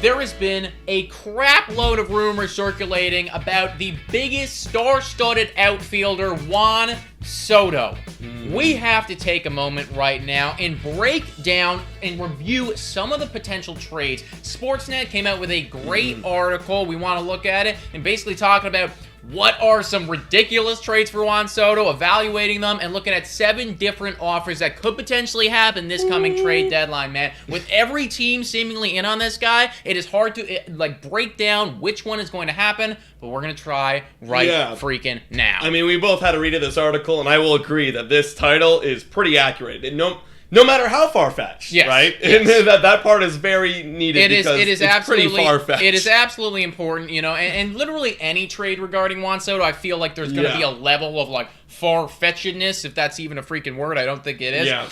there has been a crap load of rumors circulating about the biggest star-studded outfielder, Juan Soto. We have to take a moment right now and break down and review some of the potential trades. Sportsnet came out with a great article. We want to look at it and basically talking about what are some ridiculous trades for Juan Soto, evaluating them, and looking at 7 different offers that could potentially happen this coming trade deadline, man. With every team seemingly in on this guy, it is hard to break down which one is going to happen, but we're going to try freaking now. I mean, we both had a read of this article, and I will agree that this title is pretty accurate. No matter how far-fetched, right? Yes. And that part is very needed because it's pretty far-fetched. It is absolutely important, and literally any trade regarding Juan Soto, I feel like there's going to be a level of, far-fetchedness, if that's even a freaking word. I don't think it is. Yeah.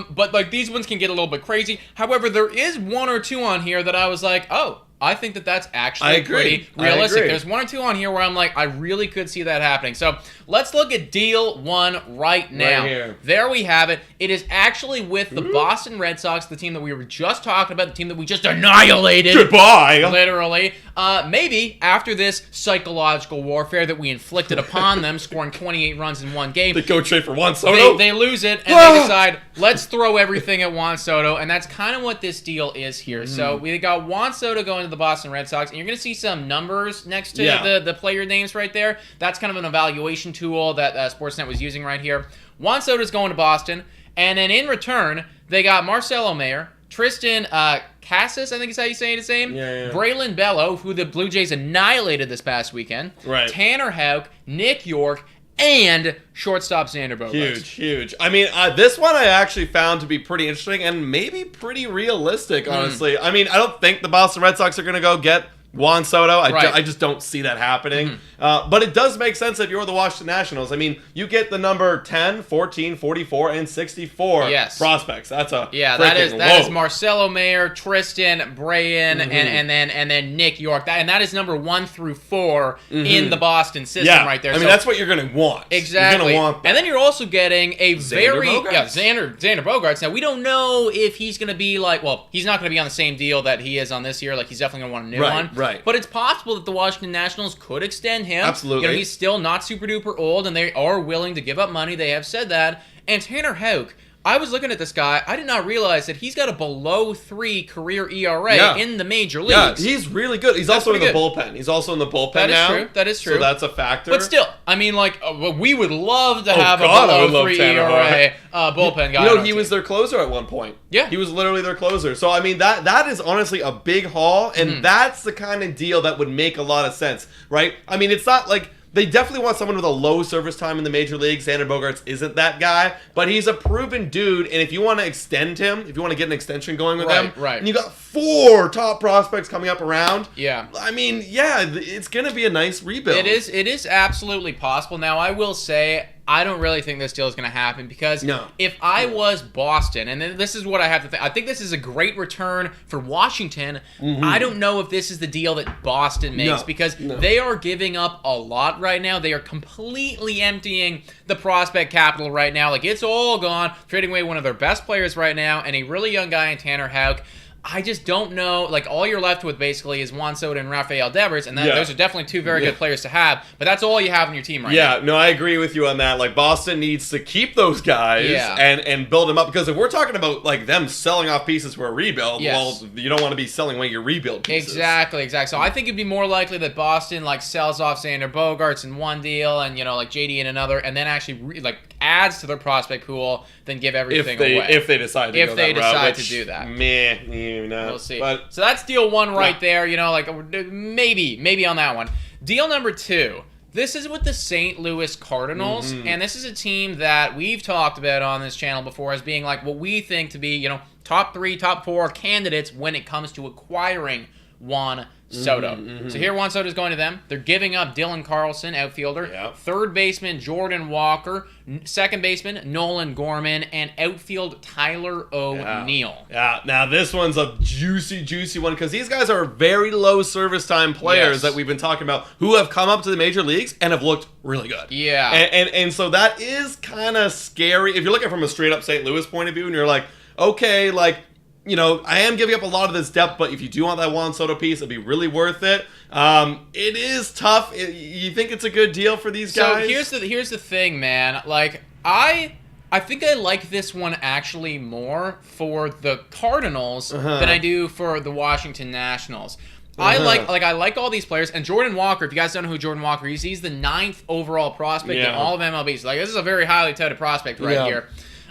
But, these ones can get a little bit crazy. However, there is 1 or 2 on here that I was like, oh, I think that's actually pretty realistic. There's 1 or 2 on here where I'm like, I really could see that happening. So let's look at deal 1 right now. Right here. There we have it. It is actually with the Boston Red Sox, the team that we were just talking about, the team that we just annihilated. Goodbye. Literally. Maybe after this psychological warfare that we inflicted upon them, scoring 28 runs in 1 game. They go trade for Juan Soto. They lose it, and they decide, let's throw everything at Juan Soto, and that's kind of what this deal is here. So we got Juan Soto going to the Boston Red Sox, and you're going to see some numbers next to the player names right there. That's kind of an evaluation tool that Sportsnet was using right here. Juan Soto's going to Boston, and then in return, they got Marcelo Mayer, Tristan Casas, I think is how you say his name. Braylon Bello, who the Blue Jays annihilated this past weekend. Right. Tanner Houck, Nick York, and shortstop Xander Bogaerts. Huge. I mean, this one I actually found to be pretty interesting and maybe pretty realistic, honestly. I mean, I don't think the Boston Red Sox are going to go get Juan Soto. I just don't see that happening. But it does make sense if you're the Washington Nationals. I mean, you get the number 10, 14, 44, and 64 prospects. That's a that is Marcelo Mayer, Tristan, Brayan, and then Nick York. That is number 1 through 4 in the Boston system right there. I mean, that's what you're going to want. Exactly. You're going to want that. And then you're also getting a Xander Bogaerts. Now, we don't know if he's going to be he's not going to be on the same deal that he is on this year. He's definitely going to want a new one. Right. But it's possible that the Washington Nationals could extend him. Absolutely. He's still not super duper old, and they are willing to give up money. They have said that. And Tanner Houck, I was looking at this guy. I did not realize that he's got a below 3 career ERA in the major leagues. Yeah, he's really good. He's also in the bullpen. He's also in the bullpen now. That is true. So that's a factor. But still, I mean, we would love to have a below 3 ERA bullpen guy. He was their closer at one point. Yeah. He was literally their closer. So, I mean, that is honestly a big haul, and that's the kind of deal that would make a lot of sense, right? I mean, it's not like... They definitely want someone with a low service time in the major leagues. Xander Bogaerts isn't that guy, but he's a proven dude. And if you want to extend him, if you want to get an extension going with him, and you got 4 top prospects coming up around, I mean, it's going to be a nice rebuild. It is absolutely possible. Now, I will say, I don't really think this deal is going to happen because if I was Boston, and this is what I have to think, I think this is a great return for Washington. I don't know if this is the deal that Boston makes because they are giving up a lot right now. They are completely emptying the prospect capital right now. It's all gone, trading away one of their best players right now and a really young guy in Tanner Houck. I just don't know. All you're left with basically is Juan Soto and Rafael Devers, and those are definitely 2 very good players to have, but that's all you have on your team right now. No, I agree with you on that. Boston needs to keep those guys and build them up, because if we're talking about, them selling off pieces for a rebuild, well, you don't want to be selling away your rebuild pieces. Exactly. So I think it'd be more likely that Boston, sells off Xander Bogaerts in one deal and, JD in another, and then actually, adds to their prospect pool than give everything away. If they decide to go that route. If they decide to do that. We'll see. But, so that's deal 1 right there. Maybe on that one. Deal number 2. This is with the St. Louis Cardinals, and this is a team that we've talked about on this channel before as being what we think to be, top 3, top 4 candidates when it comes to acquiring Juan Soto. So here Juan Soto is going to them. They're giving up Dylan Carlson, outfielder, third baseman Jordan Walker, second baseman Nolan Gorman, and outfield Tyler O'Neill. Now this one's a juicy one because these guys are very low service time players that we've been talking about who have come up to the major leagues and have looked really good. And so that is kind of scary if you're looking from a straight up St. Louis point of view and you're like, okay, I am giving up a lot of this depth, but if you do want that Juan Soto piece, it'll be really worth it. It is tough. You think it's a good deal for these guys? So here's the thing, man. Like, I think I like this one actually more for the Cardinals than I do for the Washington Nationals. I like all these players, and Jordan Walker, if you guys don't know who Jordan Walker is, he's the 9th overall prospect in all of MLB. So, like, this is a very highly touted prospect here.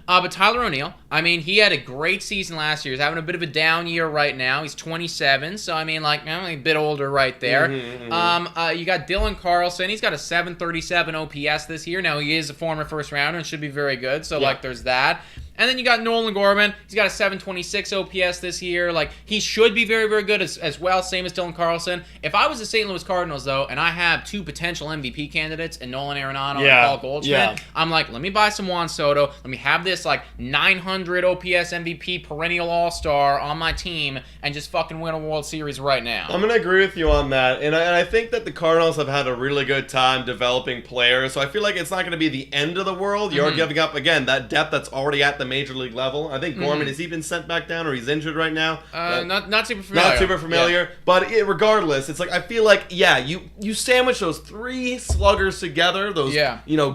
But Tyler O'Neill, I mean, he had a great season last year. He's having a bit of a down year right now. He's 27, so I mean, like, a bit older right there. You got Dylan Carlson. He's got a 737 OPS this year. Now, he is a former first rounder and should be very good, so, like, there's that. And then you got Nolan Gorman. He's got a 726 OPS this year. Like, he should be very, very good as well, same as Dylan Carlson. If I was the St. Louis Cardinals, though, and I have 2 potential MVP candidates in Nolan Arenado and Paul Goldschmidt, I'm like, let me buy some Juan Soto. Let me have this, like, 900 OPS MVP perennial all-star on my team and just fucking win a World Series right now. I'm going to agree with you on that. And I think that the Cardinals have had a really good time developing players, so I feel like it's not going to be the end of the world. You're giving up, again, that depth that's already at the major league level. I think Gorman, has he been sent back down or he's injured right now? Not super familiar. Not super familiar. But regardless, it's like, I feel like, you sandwich those 3 sluggers together, those,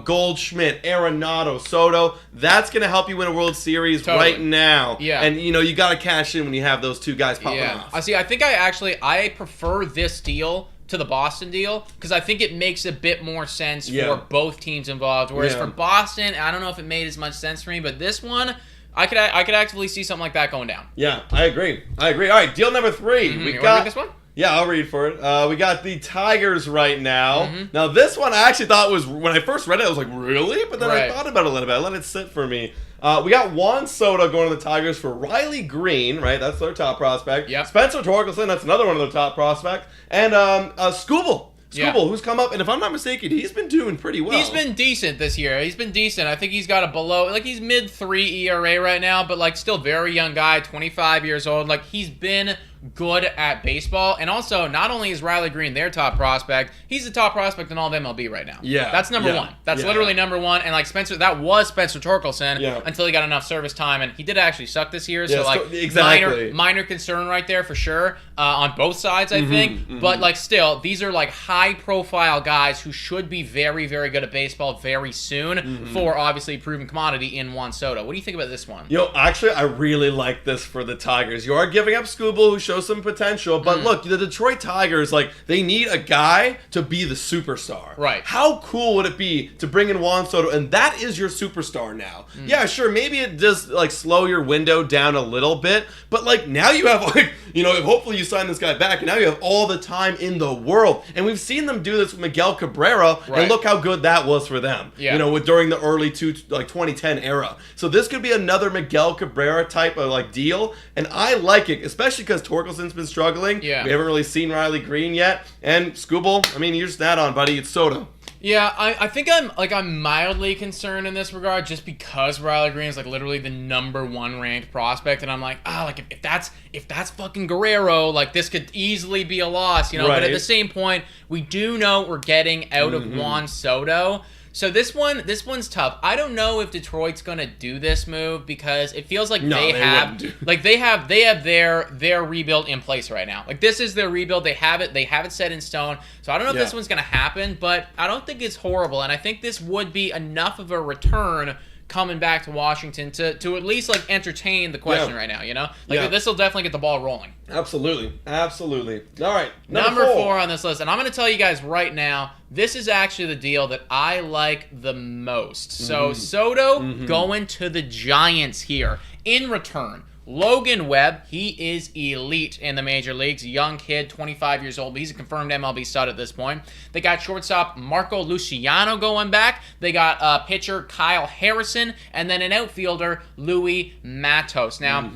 Goldschmidt, Arenado, Soto, that's going to help you win a World Series right now. Yeah. And, you got to cash in when you have those 2 guys popping off. I think I prefer this deal to the Boston deal because I think it makes a bit more sense for both teams involved. Whereas for Boston, I don't know if it made as much sense for me, but this one, I could actively see something like that going down. Yeah, I agree. All right, deal number 3. We got read this one. Yeah, I'll read for it. We got the Tigers right now. Now, this one I actually thought was, when I first read it, I was like, really? But then I thought about it a little bit. I let it sit for me. We got Juan Soto going to the Tigers for Riley Green, right? That's their top prospect. Yep. Spencer Torkelson, that's another one of their top prospects. And Skubal, who's come up, and if I'm not mistaken, he's been doing pretty well. He's been decent this year. He's been decent. I think he's got he's mid-3 ERA right now, but, like, still very young guy, 25 years old. Like, he's been good at baseball, and also, not only is Riley Green their top prospect, he's the top prospect in all of MLB right now. Yeah. That's number 1. That's literally number 1, and, like, that was Spencer Torkelson until he got enough service time, and he did actually suck this year, so, like, minor concern right there for sure, on both sides, I think, but, like, still, these are, like, high-profile guys who should be very, very good at baseball very soon for, obviously, proven commodity in Juan Soto. What do you think about this one? Actually, I really like this for the Tigers. You are giving up Skubal, who show some potential, but look, the Detroit Tigers, like, they need a guy to be the superstar. Right. How cool would it be to bring in Juan Soto, and that is your superstar now? Yeah, sure, maybe it does, like, slow your window down a little bit, but, like, now you have, like, hopefully you sign this guy back, and now you have all the time in the world. And we've seen them do this with Miguel Cabrera, and look how good that was for them. Yeah. During the early 2010 era. So this could be another Miguel Cabrera type of, like, deal, and I like it, especially because Torkelson's been struggling. Yeah. We haven't really seen Riley Green yet. And Skubal, I mean, you're just that on, buddy. It's Soto. Yeah, I think I'm mildly concerned in this regard just because Riley Green is, like, literally the number 1 ranked prospect, and I'm like, like, if that's fucking Guerrero, like, this could easily be a loss, Right. But at the same point, we do know we're getting out of Juan Soto. So this one's tough. I don't know if Detroit's gonna do this move because it feels like they have their rebuild in place right now. Like, this is their rebuild. They have it set in stone. So I don't know if this one's gonna happen, but I don't think it's horrible. And I think this would be enough of a return coming back to Washington to at least, like, entertain the question right now, Like, this will definitely get the ball rolling. Absolutely. All right, number 4 on this list, and I'm going to tell you guys right now, this is actually the deal that I like the most. So Soto going to the Giants here. In return, Logan Webb, he is elite in the major leagues. Young kid, 25 years old, but he's a confirmed MLB stud at this point. They got shortstop Marco Luciano going back. They got pitcher Kyle Harrison, and then an outfielder, Louis Matos. Now,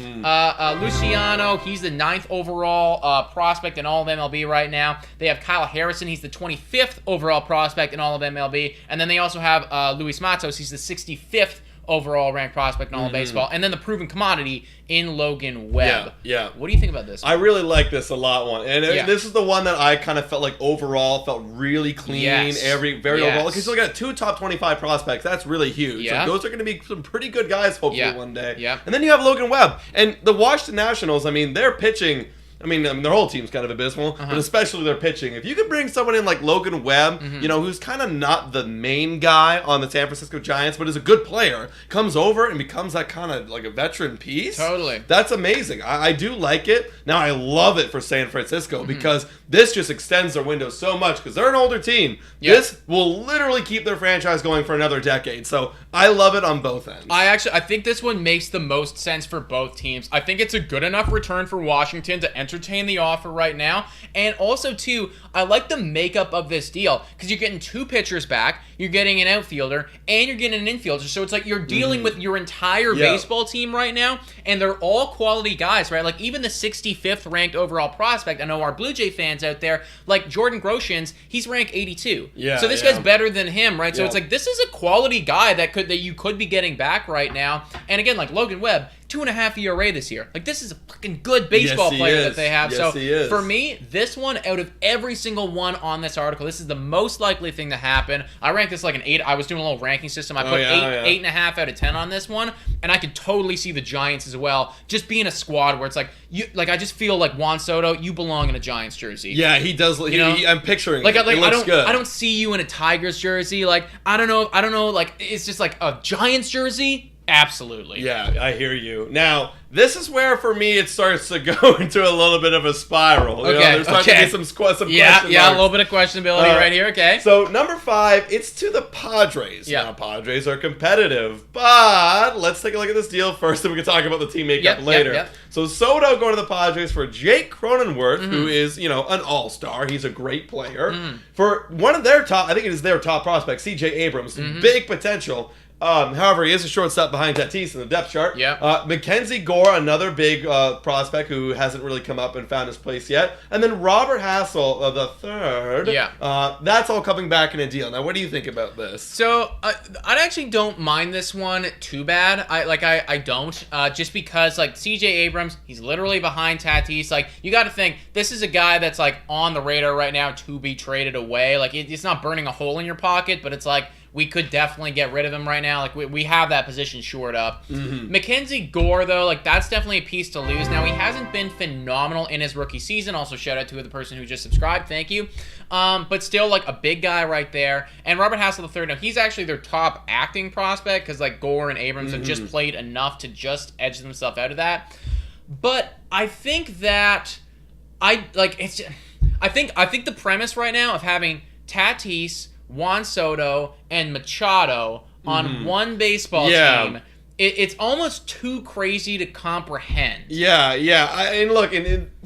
Luciano, he's the 9th overall prospect in all of MLB right now. They have Kyle Harrison, he's the 25th overall prospect in all of MLB. And then they also have Louis Matos, he's the 65th overall ranked prospect in all of baseball, and then the proven commodity in Logan Webb. Yeah. What do you think about this one? I really like this a lot. And this is the one that I kind of felt like overall felt really clean. Yes. Very overall. Because you got 2 top 25 prospects. That's really huge. Yeah. Like, those are going to be some pretty good guys hopefully one day. Yeah. And then you have Logan Webb. And the Washington Nationals, I mean, they're pitching. I mean, their whole team's kind of abysmal, but especially their pitching. If you could bring someone in like Logan Webb, you know, who's kind of not the main guy on the San Francisco Giants, but is a good player, comes over and becomes that kind of like a veteran piece. Totally. That's amazing. I do like it. Now, I love it for San Francisco because this just extends their window so much because they're an older team. Yeah. This will literally keep their franchise going for another decade. So I love it on both ends. I think this one makes the most sense for both teams. I think it's a good enough return for Washington to entertain the offer right now. And also, too, I like the makeup of this deal because you're getting 2 pitchers back, you're getting an outfielder, and you're getting an infielder. So it's like you're dealing with your entire baseball team right now, and they're all quality guys, right? Like even the 65th ranked overall prospect, I know our Blue Jay fans out there, like Jordan Groshans, he's ranked 82. Yeah, so this guy's better than him, right? So it's like this is a quality guy that you could be getting back right now. And again, like Logan Webb, 2.5 ERA this year. Like this is a fucking good baseball player that they have. Yes, so for me, this one out of every single one on this article, this is the most likely thing to happen. I ranked this like an 8. I was doing a little ranking system. I put 8.5 out of 10 on this one, and I could totally see the Giants as well. Just being a squad where it's like I just feel like Juan Soto, you belong in a Giants jersey. Yeah, he does. I'm picturing like, it. It looks good. I don't see you in a Tigers jersey. Like I don't know. Like it's just like a Giants jersey. Absolutely. Yeah, I hear you. Now, this is where, for me, it starts to go into a little bit of a spiral. You know, there's starting to be some question marks. A little bit of questionability right here. Okay. So, number 5, it's to the Padres. Yeah. Now, Padres are competitive, but let's take a look at this deal first, and we can talk about the team makeup later. Yep. So, Soto going to the Padres for Jake Cronenworth, who is, an all-star. He's a great player. For one of their top, I think it is their top prospect, C.J. Abrams, big potential. However, he is a shortstop behind Tatis in the depth chart. Mackenzie Gore, another big prospect who hasn't really come up and found his place yet. And then Robert Hassel, the third. That's all coming back in a deal. Now, what do you think about this? So, I actually don't mind this one too bad. I don't. Just because, like, C.J. Abrams, he's literally behind Tatis. Like, you got to think, this is a guy that's, like, on the radar right now to be traded away. Like, it's not burning a hole in your pocket, but it's like, we could definitely get rid of him right now. Like, we have that position shored up. Mackenzie Gore, though, like, that's definitely a piece to lose. Now, he hasn't been phenomenal in his rookie season. Also, shout out to the person who just subscribed. Thank you. But still, like, a big guy right there. And Robert Hassel III, now, he's actually their top acting prospect because, like, Gore and Abrams have just played enough to just edge themselves out of that. But I think that I think the premise right now of having Tatis, Juan Soto, and Machado on one baseball team, it's almost too crazy to comprehend. And look,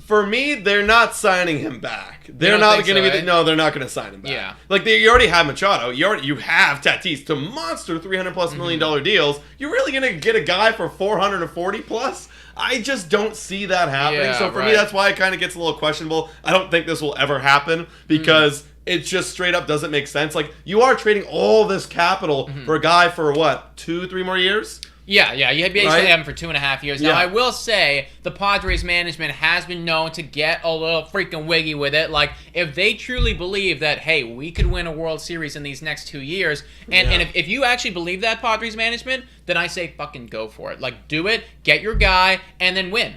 for me, they're not signing him back. They're not going to be. No, they're not going to sign him back. Yeah. Like you already have Machado. You have Tatis to monster $300+ million deals. You're really going to get a guy for $440+? I just don't see that happening. So for me, that's why it kind of gets a little questionable. I don't think this will ever happen because it just straight up doesn't make sense. Like, you are trading all this capital for a guy for what, 2-3 more years? Yeah, you basically have him for 2.5 years. Now, I will say, the Padres management has been known to get a little freaking wiggy with it. Like, if they truly believe that, hey, we could win a World Series in these next 2 years, and if you actually believe that, Padres management, then I say fucking go for it. Like, do it, get your guy, and then win.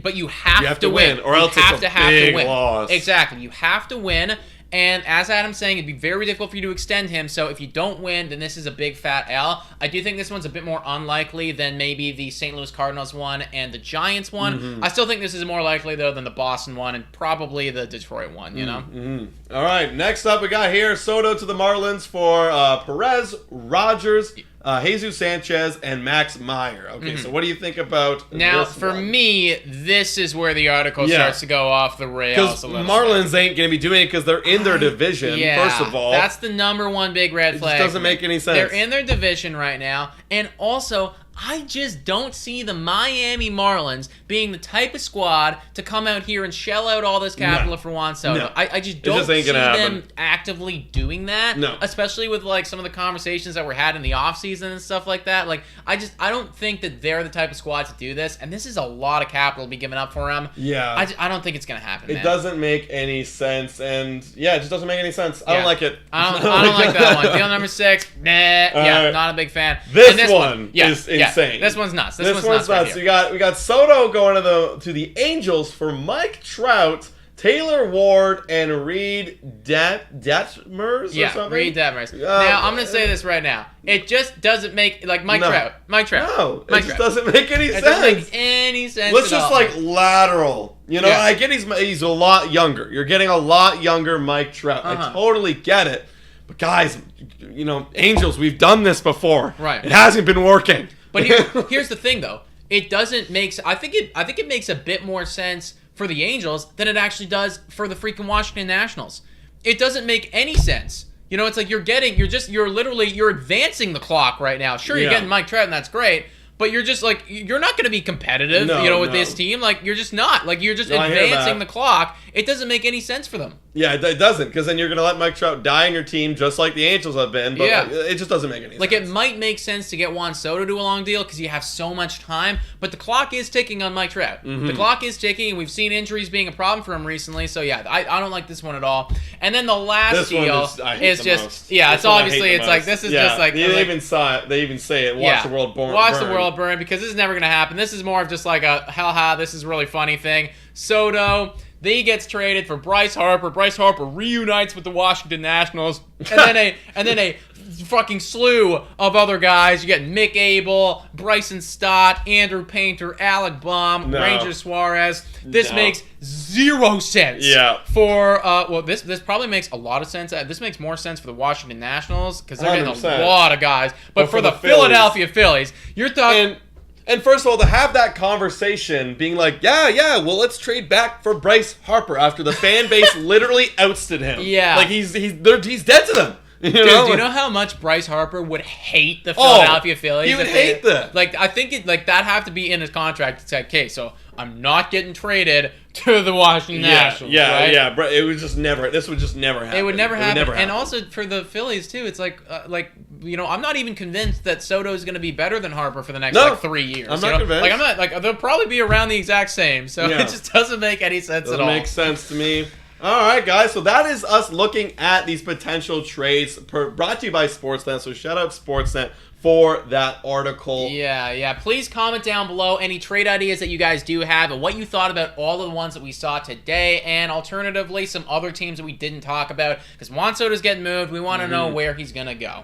But you have to win. Or else it's a big loss. Exactly. You have to win. And as Adam's saying, it'd be very difficult for you to extend him. So if you don't win, then this is a big fat L. I do think this one's a bit more unlikely than maybe the St. Louis Cardinals one and the Giants one. I still think this is more likely, though, than the Boston one and probably the Detroit one, you know? All right, next up we got here Soto to the Marlins for Perez, Rogers, Jesus Sanchez, and Max Meyer. Okay, so what do you think about now? This for one? me, this is where the article starts to go off the rails a little Marlins ain't going to be doing it because they're in their division, first of all. That's the number one big red flag. It just doesn't make any sense. They're in their division right now, and also, I just don't see the Miami Marlins being the type of squad to come out here and shell out all this capital for Juan Soto. No. I just don't just ain't see gonna them happen. actively doing that. No. Especially with like some of the conversations that were had in the offseason and stuff like that. Like I don't think that they're the type of squad to do this, and this is a lot of capital to be given up for them. Yeah. I don't think it's gonna happen. It doesn't make any sense, and yeah, it just doesn't make any sense. I don't like it. I don't like that one. Deal number 6, nah, yeah, right. not a big fan. This And one yeah, is insane. This one's nuts. This nuts. one's Right nuts. here. We got Soto going to the Angels for Mike Trout, Taylor Ward, and Reed Detmers or Yeah, something. Reed Detmers. Now I'm gonna say this right now. It just doesn't make Mike Trout. No, Mike it just Trout. doesn't make any It sense. doesn't make any sense. Let's at just all. like lateral. You know, Yeah. I get he's a lot younger. You're getting a lot younger Mike Trout. I totally get it. But guys, you know, Angels, we've done this before. Right. It hasn't been working. But here's the thing, though. It doesn't make. I think it makes a bit more sense for the Angels than it actually does for the freaking Washington Nationals. It doesn't make any sense. You know, it's like you're advancing the clock right now. Sure, you're getting Mike Trout, and that's great. But you're just like, you're not going to be competitive, with this team. Like, you're just not. Like, you're just advancing the clock. It doesn't make any sense for them. Yeah, it doesn't, because then you're going to let Mike Trout die in your team just like the Angels have been. But it just doesn't make any sense. Like, it might make sense to get Juan Soto to a long deal because you have so much time, but the clock is ticking on Mike Trout. The clock is ticking, and we've seen injuries being a problem for him recently. So, yeah, I don't like this one at all. And then the last deal is just, it's obviously, it's like, this is just like. They even say it, watch the world burn. Watch the world burn, because this is never going to happen. This is more of just like a, ha, this is really funny thing. Soto, then he gets traded for Bryce Harper. Bryce Harper reunites with the Washington Nationals, and then a fucking slew of other guys. You get Mick Abel, Bryson Stott, Andrew Painter, Alec Baum, Ranger Suarez. This makes zero sense. Yeah. For this probably makes a lot of sense. This makes more sense for the Washington Nationals because they're getting 100%. a lot of guys. But for the Phillies. Philadelphia Phillies, you're talking. And first of all, to have that conversation, being like, well, let's trade back for Bryce Harper after the fan base literally ousted him. Yeah. Like, he's dead to them. Dude, do you know how much Bryce Harper would hate the Philadelphia Phillies? He would hate that. Like, I think that have to be in his contract. It's like, okay, so I'm not getting traded to the Washington Nationals. Right? It would just never. This would just never happen. It would never happen. And also for the Phillies too, it's like I'm not even convinced that Soto is going to be better than Harper for the next 3 years. I'm not convinced. Like, I'm not they'll probably be around the exact same. So it just doesn't make any sense at all. Doesn't make sense to me. All right, guys. So that is us looking at these potential trades brought to you by Sportsnet. So shout out Sportsnet for that article. Yeah. Please comment down below any trade ideas that you guys do have and what you thought about all of the ones that we saw today, and alternatively some other teams that we didn't talk about, because Juan Soto's getting moved. We want to know where he's going to go.